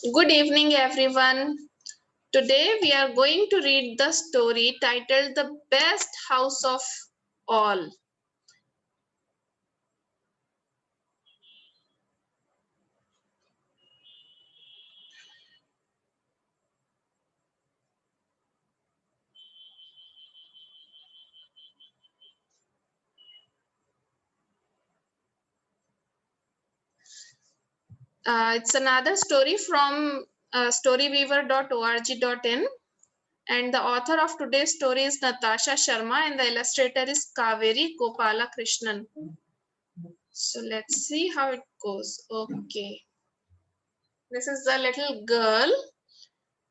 Good evening, everyone. Today we are going to read the story titled The Best House of All. It's another story from storyweaver.org.in, and the author of today's story is Natasha Sharma and the illustrator is Kaveri Gopala Krishnan. So let's see how it goes. Okay. This is the little girl,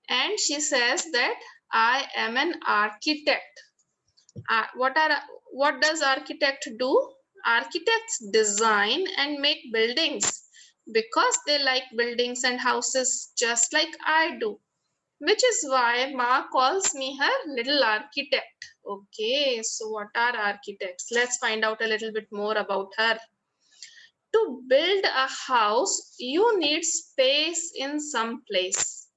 and she says that I am an architect. What does architect do? Architects design and make buildings because they like buildings and houses just like I do, which is why Ma calls me her little architect. Okay, so what are architects? Let's find out a little bit more about her. To build a house, you need space in some place.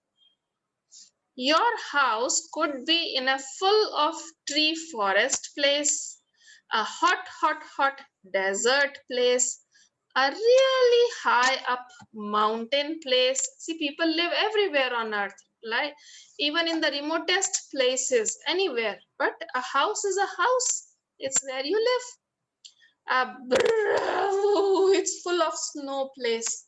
Your house could be in a full of tree forest place, a hot desert place, a really high up mountain place. See, people live everywhere on earth, like even in the remotest places, anywhere. But a house is a house. It's where you live. It's full of snow place.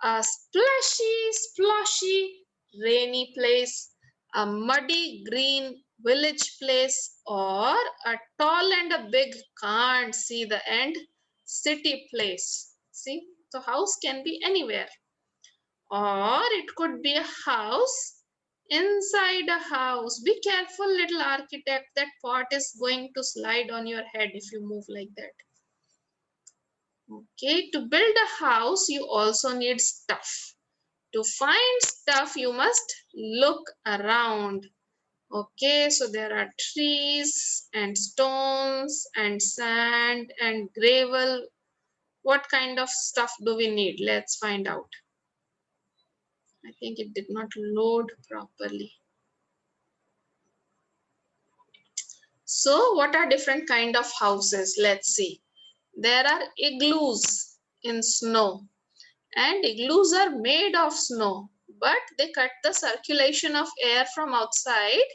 A splashy, rainy place, a muddy green village place, or a tall and a big can't see the end city place. See, so house can be anywhere, or it could be a house inside a house. Be careful, little architect, that pot is going to slide on your head if you move like that. Okay, to build a house, you also need stuff. To find stuff, you must look around. Okay, so there are trees and stones and sand and gravel. What kind of stuff do we need? Let's find out. I think it did not load properly. So what are different kind of houses? Let's see. There are igloos in snow, and igloos are made of snow, but they cut the circulation of air from outside,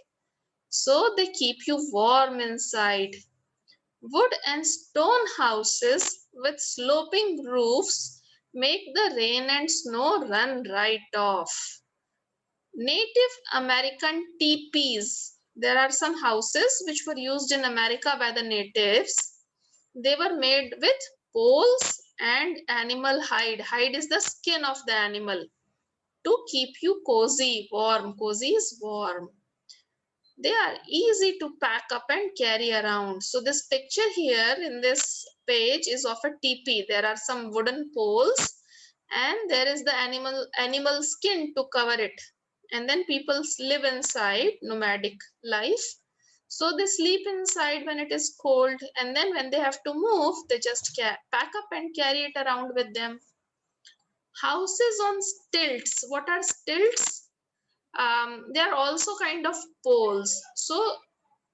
so they keep you warm inside. Wood and stone houses with sloping roofs make the rain and snow run right off. Native American teepees. There are some houses which were used in America by the natives. They were made with poles and animal hide. Hide is the skin of the animal to keep you cozy, warm. Cozy is warm. They are easy to pack up and carry around. So this picture here in this page is of a teepee. There are some wooden poles and there is the animal skin to cover it. And then people live inside, nomadic life. So they sleep inside when it is cold, and then when they have to move, they just pack up and carry it around with them. Houses on stilts. What are stilts? They are also kind of poles. So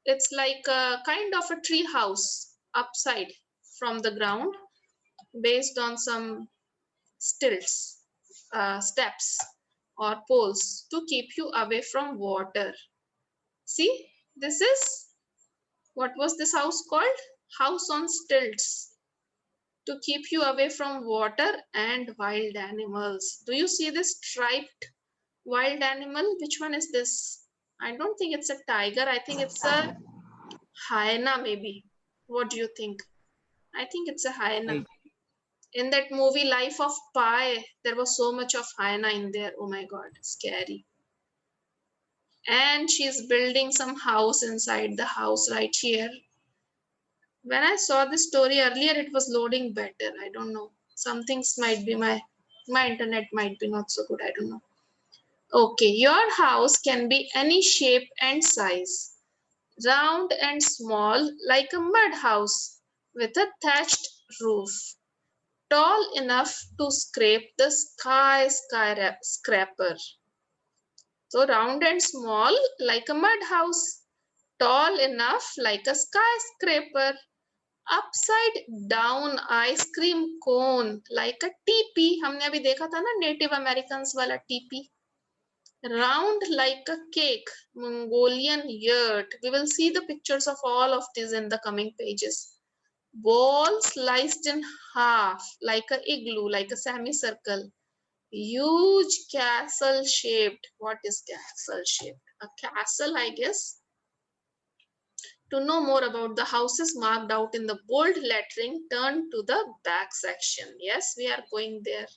it's like a kind of a tree house upside from the ground based on some stilts, steps or poles to keep you away from water. See, this is, what was this house called? House on stilts, to keep you away from water and wild animals. Do you see this striped wild animal? Which one is this? I don't think it's a tiger. I think it's a hyena, maybe. What do you think? I think it's a hyena. Right. In that movie Life of Pi, there was so much of hyena in there. Oh my god, scary. And she's building some house inside the house right here. When I saw this story earlier, it was loading better. I don't know. Some things might be my internet might be not so good. I don't know. Okay, your house can be any shape and size, round and small, like a mud house with a thatched roof. tall enough to scrape the skyscraper. So round and small like a mud house, tall enough like a skyscraper, upside down ice cream cone like a teepee. हमने अभी देखा था ना native Americans वाला TP. Round like a cake, Mongolian yurt. We will see the pictures of all of these in the coming pages. Ball sliced in half like a igloo, like a semicircle. Huge castle shaped. What is castle shaped? A castle, I guess. To know more about the houses marked out in the bold lettering, turn to the back section. Yes, we are going there.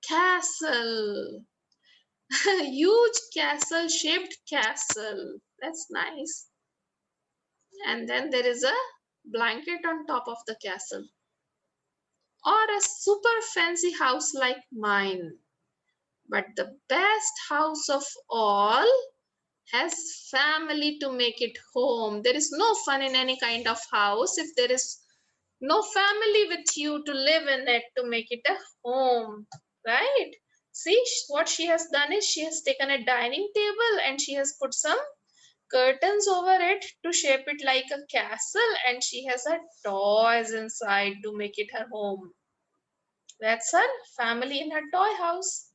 Castle. Huge castle shaped castle. That's nice. And then there is a blanket on top of the castle. Or a super fancy house like mine. But the best house of all has family to make it home. There is no fun in any kind of house if there is no family with you to live in it to make it a home, right? See, what she has done is she has taken a dining table and she has put some curtains over it to shape it like a castle, and she has her toys inside to make it her home. That's her family in her toy house.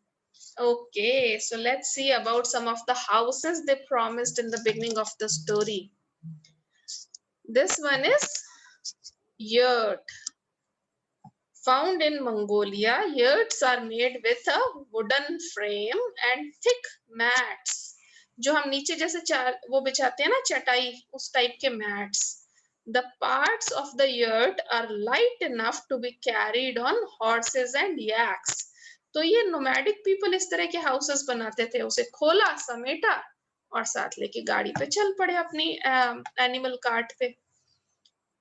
Okay, so let's see about some of the houses they promised in the beginning of the story. This one is yurt. Found in Mongolia, yurts are made with a wooden frame and thick mats. जो हम नीचे जैसे वो बिछाते हैं ना चटाई, उस type के mats. The parts of the yurt are light enough to be carried on horses and yaks. तो ये nomadic people इस तरह के houses बनाते थे, उसे खोला, समेटा और साथ लेके गाड़ी पे चल पड़े अपनी animal cart पे.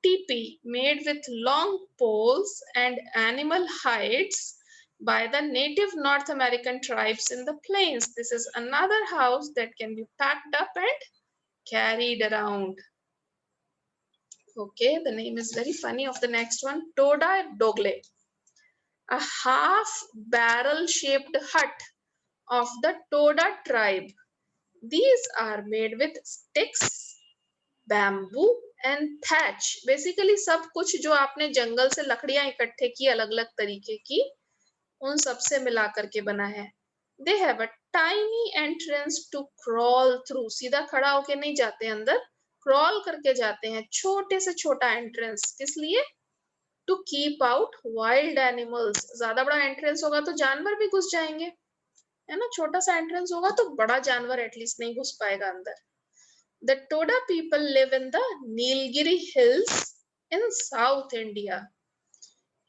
Teepee made with long poles and animal hides by the native North American tribes in the plains. This is another house that can be packed up and carried around. Okay, the name is very funny of the next one. Toda Dogle. A half barrel shaped hut of the Toda tribe. These are made with sticks, bamboo and thatch. Basically सब कुछ जो आपने जंगल से लकड़ियां इकट्ठे की अलग अलग तरीके की, उन सब से मिला करके बना है. They have a tiny entrance to crawl through. सीधा खड़ा होके नहीं जाते अंदर, crawl करके जाते हैं. छोटे से छोटा entrance. किस लिए? To keep out wild animals. ज्यादा बड़ा entrance होगा तो जानवर भी घुस जाएंगे, है ना. छोटा सा entrance होगा तो बड़ा जानवर एटलीस्ट नहीं घुस पाएगा अंदर. The Toda people live in the Nilgiri hills in South India.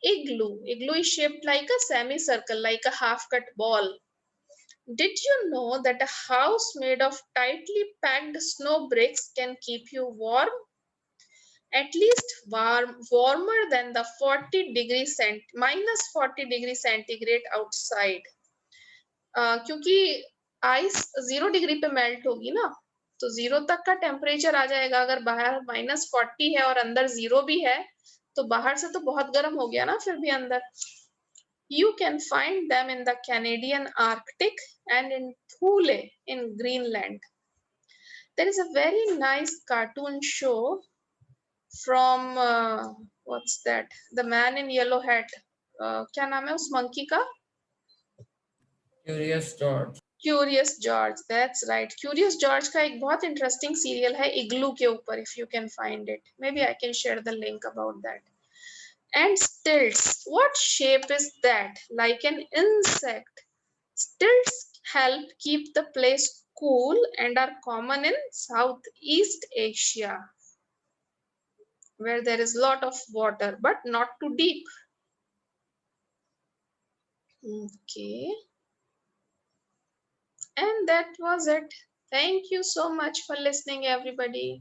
Igloo. Igloo is shaped like a semicircle, like a half-cut ball. Did you know that a house made of tightly packed snow bricks can keep you warm? At least warmer than the minus 40 degree centigrade outside. क्योंकि ice 0 degree पे melt होगी ना, तो 0 तक का temperature आ जाएगा. अगर बाहर -40 है और अंदर 0 भी है तो बाहर से तो बहुत गर्म हो गया ना फिर भी अंदर. You can find them in the Canadian Arctic and in Thule in Greenland. There is a very nice cartoon show from what's that? The Man in Yellow Hat. क्या नाम है उस monkey का? Curious George. Curious George, that's right. Curious George का एक बहुत interesting serial है Igloo के ऊपर. If you can find it, maybe I can share the link about that. And stilts, what shape is that? Like an insect. Stilts help keep the place cool and are common in Southeast Asia, where there is a lot of water, but not too deep. Okay. And that was it. Thank you so much for listening, everybody.